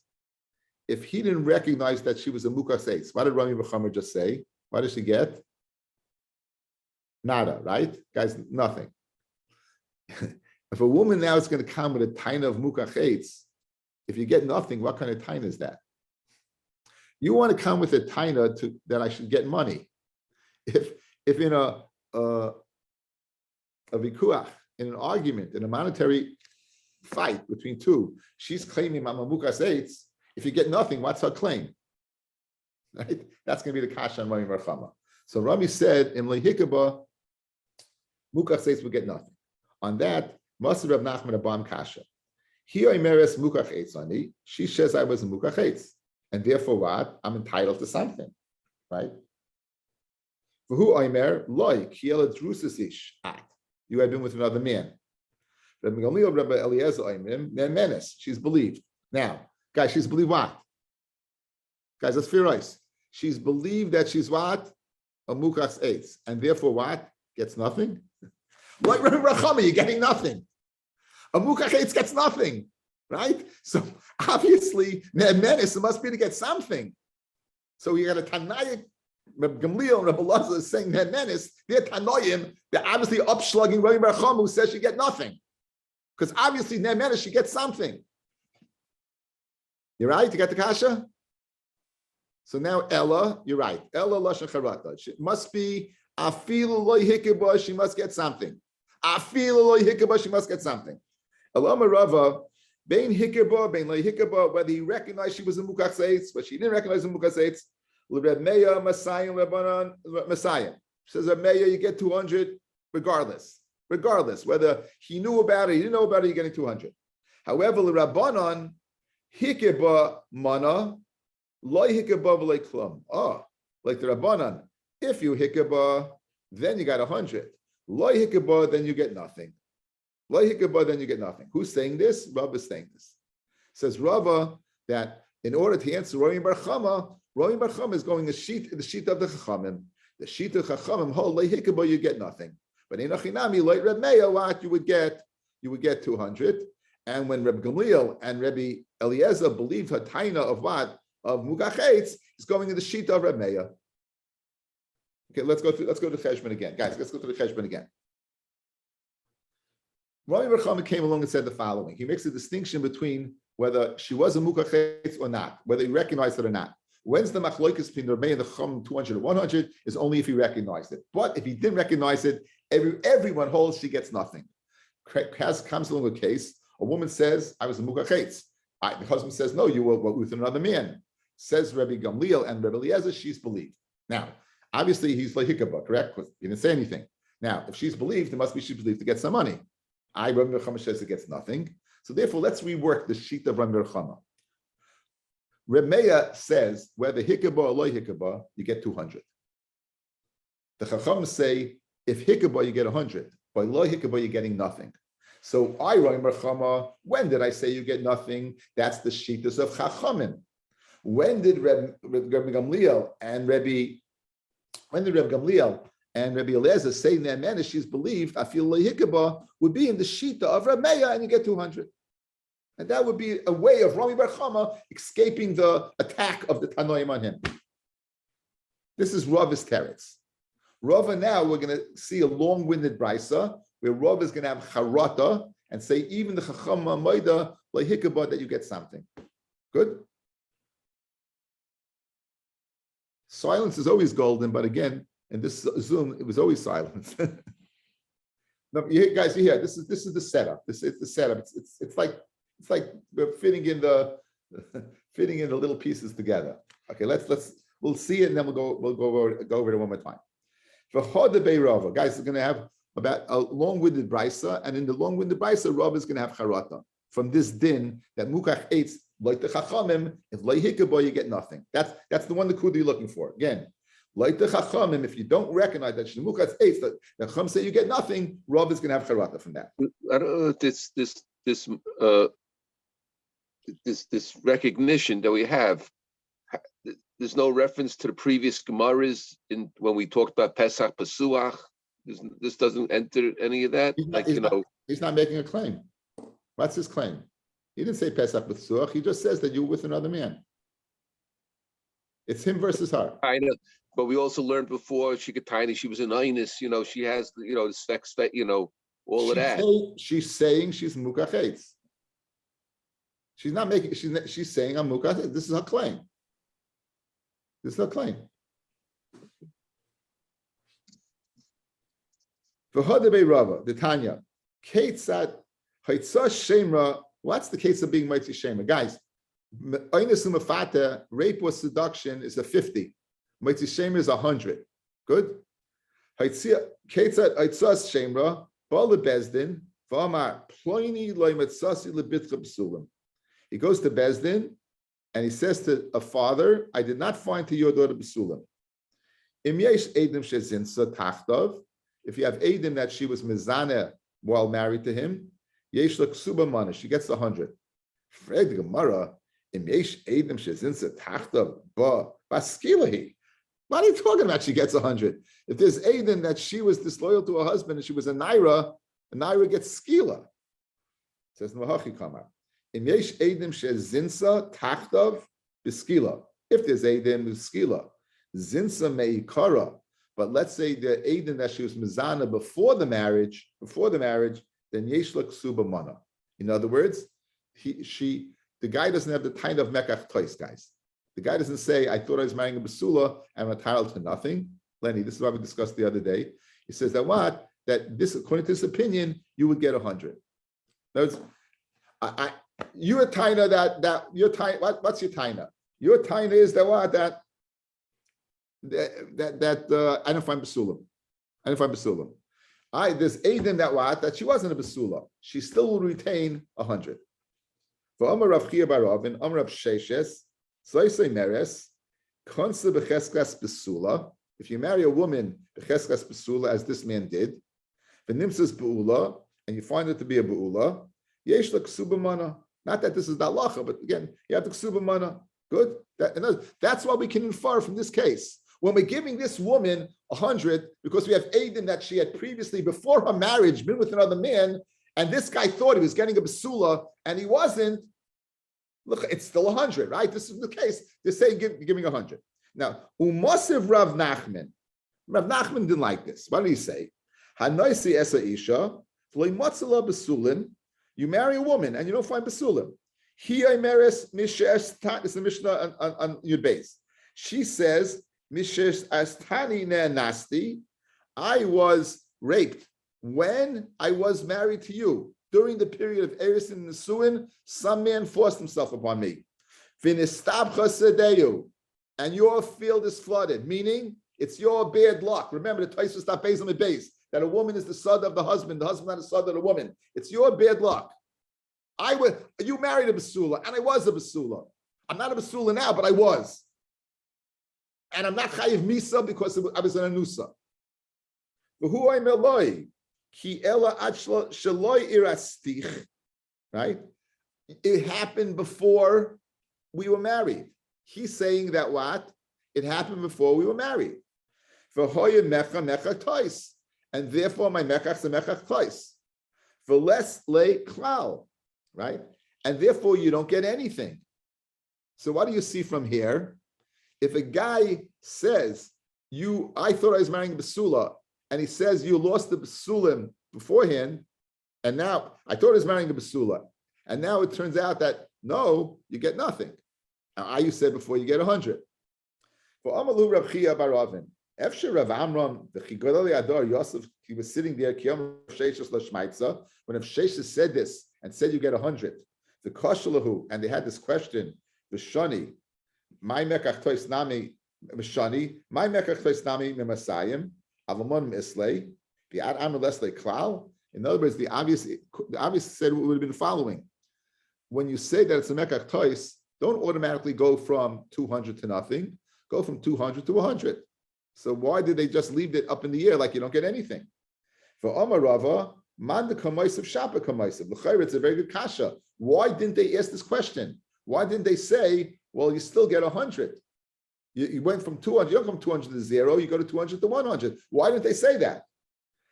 If he didn't recognize that she was a mukas eitz, what did Rami Bar Chama just say? What did she get? Nada, right? Guys, nothing. If a woman now is going to come with a taina of mukas eitz, if you get nothing, what kind of taina is that? You want to come with a taina that I should get money. If in a vikuach, in an argument, in a monetary fight between two, she's claiming I'm a mukas eitz. If you get nothing, what's her claim? Right? That's going to be the kasha on Rami Bar Chama. So Rami said, in lehikaba, mukas eitz will get nothing. On that, Masar Rab Nachman Abam kasha. Here I meres mukach eitz ani. She says I was a mukach eitz, and therefore what? I'm entitled to something, right? Who Omer loy kiela drusis ish at. You had been with another man. Rabbi Gamliel, Rabbi Eliezer Omer menes. She's believed now. Guys, she's believed what? Guys, that's fair ice. She's believed that she's what? A mukas eitz. And therefore what? Gets nothing? Like Rachama, you're getting nothing. A mukas eitz gets nothing, right? So obviously, menace, it must be to get something. So you got a Tanaya, Rabbi Gamliel and Rabbi Elazar is saying menace, they're Tanoim, they're obviously upslugging Rabbi Rachama who says she get nothing. Because obviously, menace, she gets something. You're right? You got the kasha? So now Ella, you're right. Ella lashon charata. It must be afilu loy hikeba, she must get something. Afilu loy hikeba, she must get something. Ella Rava, bein hikeba, bein loy hikeba, whether he recognized she was a mukas eitz, but she didn't recognize the mukas eitz. Reb Meya, Messiah, Rabbanan, Messiah. Says Reb Meya, you get 200 regardless. Regardless, whether he knew about it, he didn't know about it, you're getting 200. However, the Rabbanan, hikeba mana, loy hikeba v'lei klum. Oh, like the Rabbanan, if you hikeba, then you got 100. Loy hikeba, then you get nothing. Loy hikeba, then you get nothing. Who's saying this? Rabbi is saying this. Says Rava that in order to answer Rami Bar Chama is going the sheet of the Chachamim. The sheet of Chachamim, hold loy hikeba, you get nothing. But in Achinami, loy Reb Meya, what you would get 200. And when Rabbi Gamliel and Rabbi Eliezer believed her taina of what? Of mukach eitz, is going in the sheet of Rabbi Meya. Okay, let's go to the cheshbon again. Guys, let's go to the cheshbon again. Rami Bar Chama came along and said the following. He makes a distinction between whether she was a mukach eitz or not, whether he recognized it or not. When's the machlokes between the Rabbi and the Chum 200 or 100 is only if he recognized it. But if he didn't recognize it, everyone holds she gets nothing. Comes along a case. A woman says, I was a mukach eitz. The husband says, no, you were with another man. Says Rabbi Gamliel and Rabbi Eliezer, she's believed. Now, obviously, he's like hikabah, correct? Because he didn't say anything. Now, if she's believed, it must be she's believed to get some money. Rabbi Chama says it gets nothing. So therefore, let's rework the sheet of Rabbi Chama. Remeya says whether hikabah or loy hikabah, you get 200. The Chacham say if hikabah you get 100, by loy hikabah you're getting nothing. So I Rabbi Chama, when did I say you get nothing? That's the sheetas of Chachamim. When did Rabbi Gamliel and Rabbi Eliezer say in their manner she's believed Afil loy hikabah would be in the shita of Remeya and you get 200. And that would be a way of Rami Bar Chama escaping the attack of the Tanoim on him. This is Rav's teretz. Rava now, we're going to see a long-winded brisa where Rav is going to have charata and say even the Chacham Maida Lahikabah that you get something. Good? Silence is always golden, but again, in this Zoom, it was always silence. No, you guys, you hear this is the setup. This is the setup. It's like we're fitting in the little pieces together. Okay, we'll see it and then we'll go over it one more time. For Chodebei Rava, guys, are going to have about a long-winded brisa, and in the long-winded brisa, Rava is going to have charata from this din that mukach eitz like the chachamim. If loy hikabah, you get nothing. That's the one the kudu you're looking for. Again, like the chachamim, if you don't recognize that shemukach eitz, the chacham say you get nothing, Rava is going to have charata from that. I don't know if this recognition that we have. There's no reference to the previous Gemaras when we talked about Pesach Pesuach. This doesn't enter any of that. He's not making a claim. What's his claim? He didn't say Pesach Pesuach. He just says that you're with another man. It's him versus her. I know, but we also learned before she could tiny. She was an Inus. She has the specs. All of that. She's saying she's mukachetz. She's not making. She's saying I'm mukachetz. This is her claim. This is her claim. V'hodebei Rava, the Tanya, Ketzat Haitzah Shemra. What's the case of being Mitzvah Shemra, guys? Einus Umafata, rape or seduction is a 50. Mitzvah Shemra is 100. Good. Ketzat Haitzah Shemra, Bala Bezdin, V'amar Ploini Loi Mitzasi LeBitcha B'sulim. He goes to Bezdin. And he says to a father, I did not find to your daughter B'sulam. Im yesh edim shezinsa tachtav. If you have edim that she was mizaneh while married to him, yesh l'ksuba mana, she gets 100. Fred Gemara, im yesh edim shezinsa tachtav ba baskilahi. What are you talking about? She gets 100. If there's edim that she was disloyal to her husband and she was a naira gets skila. Says Mahachi Kamar. If there's Eidim with skila, zinsa meikara. But let's say the Eidim that she was mizana before the marriage, then yeshla ksuba mana. In other words, the guy doesn't have the kind of mekach tois, guys. The guy doesn't say, I thought I was marrying a basula, I'm entitled to nothing. Lenny, this is what we discussed the other day. He says that this, according to this opinion, you would get 100. In other words, you're a taina that your taina. What's your taina? Your taina is that I don't find basulam. There's Aiden that she wasn't a basula. She still will retain 100. For Amar Rav Chia Baravin, Amar Rav Sheshes, Soisei Meres, Konsa becheskas basula. If you marry a woman becheskas basula, as this man did, v'nimsas beula, and you find it to be a beula, yesh la ksuba mana. Not that this is the halacha, but again, you have the ksuba mana. Good. That's what we can infer from this case. When we're giving this woman 100, because we have Aiden that she had previously, before her marriage, been with another man, and this guy thought he was getting a basula, and he wasn't. Look, it's still 100, right? This is the case. They're saying giving 100. Now, Umasiv Rav Nachman. Rav Nachman didn't like this. What did he say? Hanoisi esa isha, v'loimatzala basulin. You marry a woman and you don't find basulim. Here meres mishes tan. It's the Mishnah on your base. She says mishes astani ne nasti. I was raped when I was married to you. During the period of Eris and Nesuin, some man forced himself upon me. Vinistabcha sedeyu, and your field is flooded, meaning it's your bad luck. Remember, the Tosfos stop based on the base that a woman is the son of the husband not the son of the woman. It's your bad luck. You married a basula, and I was a basula. I'm not a basula now, but I was. And I'm not chayiv misa because I was an anusa. V'hu ay meloi, ki ela achla shaloi irastich, right? It happened before we were married. He's saying that what? It happened before we were married. V'hoya mecha mecha tois. And therefore my mechach is a mechach tois. V'les le klal, right? And therefore you don't get anything. So what do you see from here? If a guy says, I thought I was marrying a basula, and he says you lost the basulim beforehand, and now I thought I was marrying a basula, and now it turns out that no, you get nothing. Now, you said before you get 100. For Amalu Rav Chia bar Ravin, Efshe Rav Amram the Chigodali Ador Yosef, he was sitting there. When Rav Sheshes said this and said you get 100, the Koshalahu, and they had this question, the Shani. My mekach tois nami mishani, my mekach tois nami mimasayim, avamon mislei, the ad amr lesle klal. In other words, the obvious said would have been the following. When you say that it's a mekach tois, don't automatically go from 200 to nothing, go from 200 to 100. So why did they just leave it up in the air like you don't get anything? For Omar Rava, man the kamoisav shapa kamoisav. L'chayr, it's a very good kasha. Why didn't they ask this question? Why didn't they say, well, you still get 100? You went from 200, you don't come 200 to 0, you go to 200 to 100. Why didn't they say that?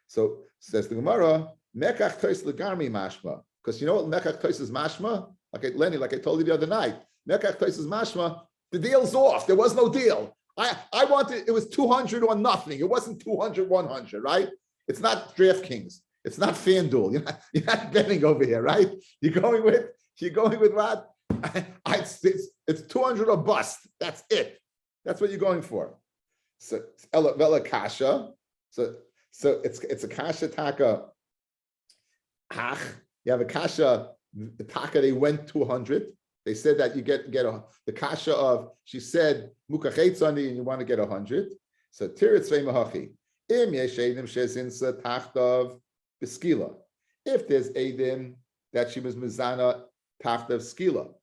So says the Gemara, mekach tois legarmi mashma. Because you know what mekach tois is mashma? Lenny, like I told you the other night, mekach tois is mashma, the deal's off. There was no deal. I wanted, it was 200 or nothing. It wasn't 200, 100, right? It's not DraftKings. It's not FanDuel. You're not betting over here, right? You're going with what? It's 200 or bust. That's it. That's what you're going for. So Vela Kasha. So it's a Kasha Taka. You have a Kasha Taka. They went to 100. They said that you get the Kasha of, she said Mukachetz and you want to get 100. So Tiritz Veimahachi. Im Yeshedim Shezinsa Tachtav Beskila. If there's Edim that she was Mizana Tachtav Skila.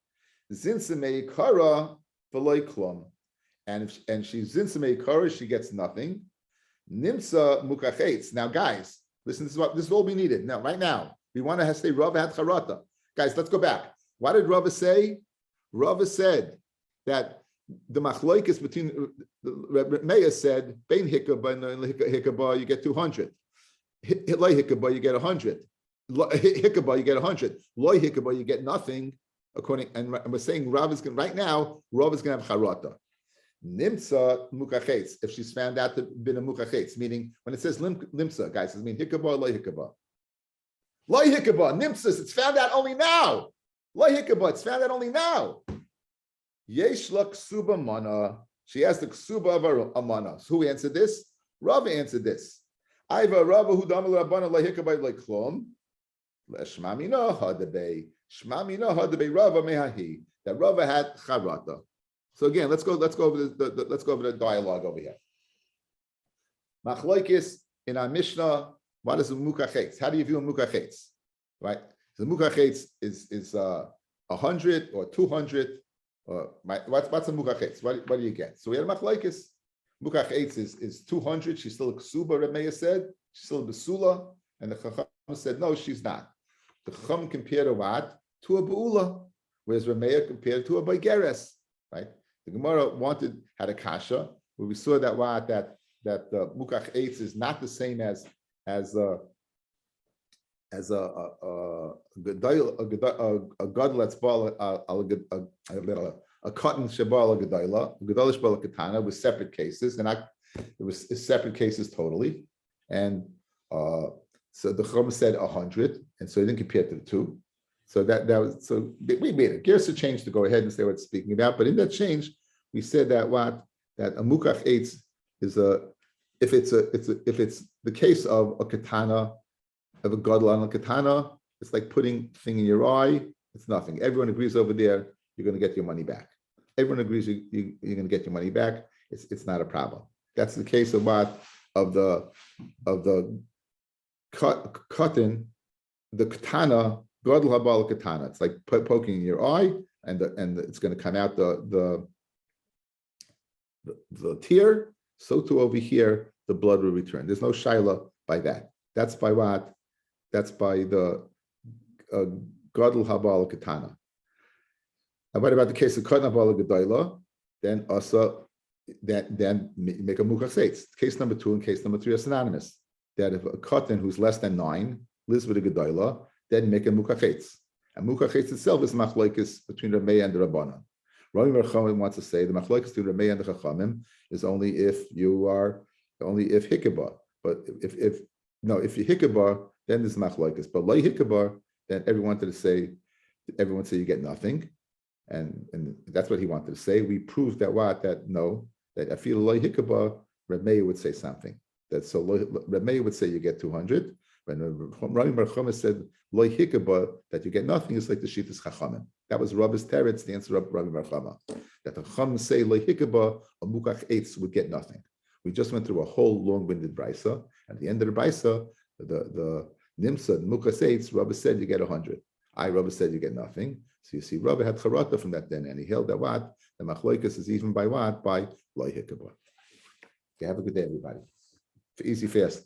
Zinsamei Kara Veloy Klum. And she's Zinsamei Kara, she gets nothing. Nimsa Mukachetz. Now, guys, listen, this is all we needed. Now, right now, we want to say Rav had Charata. Guys, let's go back. What did Rava say? Rava said that the machloikis between Meir said, Bein hikabah and hikabah, you get 200. Loi hikabah, you get 100. Hikabah, you get 100. Loi hikabah, you get nothing. And we're saying Rav is going right now. Rav is going to have charata. Nimsa mukachetz. If she's found out to be a mukachetz, meaning when it says nimsa, guys, it means hikabah, loi hikabah. Loi hikabah, nimsa. It's found out only now. Loi hikabah. It's found out only now. Yesh la ksuba mana. She has the ksuba of a mana. So who answered this? Rav answered this. Iva Rav who damal rabbana loi hikabah loi klum. Shmamina hadabei. Shmamina hadabei Rava mehahi. That Rava had charata. So again, let's go over the dialogue over here. Machloikis in our Mishnah. What is a mukachetz? How do you view a mukachetz? Right. The mukachetz is 100 or 200. What's a mukachetz? What do you get? So we had a machlokes. Mukachetz is 200. She's still a ksuba. Reb Meir said she's still a besula, and the chacham said no, she's not. The chacham compared to what? To a beula, whereas Reb Meir compared to a baigeres. Right. The Gemara had a kasha where we saw that mukachetz is not the same as a gadol that's a cotton shabal a gadol shabal katana with separate cases, and it was separate cases totally, and so the Chum said 100, and so he didn't compare to the two. So that was we made it. Gersa changed to go ahead and say what it's speaking about, but in that change we said that a mukachetz is if it's the case of a katana, of a gadol on a katana, it's like putting thing in your eye. It's nothing. Everyone agrees over there. You're going to get your money back. Everyone agrees you're going to get your money back. It's not a problem. That's the case of the cotton, the katana Gadol habal katana. It's like poking in your eye, and it's going to come out the tear. So too over here, the blood will return. There's no shaila by that. That's by what? That's by the gadol habal katana. And what about the case of katan habal gedola? Then also then make a muchasetz. Case number 2 and case number 3 are synonymous. That if a katan who's less than 9 lives with a gedola, then make a muchasetz. And muchasetz itself is machlokes between Rabbi and the Rabbanan. Rabbi Mercham wants to say the machlokes between Rabbi and the Chachamim is only if hikabah. But if you hikabah, then there's machlokes. But lay hikabah, then everyone would say you get nothing. And that's what he wanted to say. We proved that that I feel loy hikabah, Rabbi would say something. That so Rabbi would say you get 200. When Rabbi Merchama said loy hikabah, that you get nothing, is like the shittas chachamim. That was Rabbi's teretz, the answer of Rabbi Merchama. That the chachamim say loy hikabah, a mukach eitz would get nothing. We just went through a whole long-winded brisa. At the end of the brisa, the nimsa mukach eitz, Rabbi said you get 100. Rabbi said you get nothing. So you see, Rabbi had charata from that then, and he held that what? The machloikas is even by what? By loy hikabah. Okay, have a good day, everybody. Easy, fast.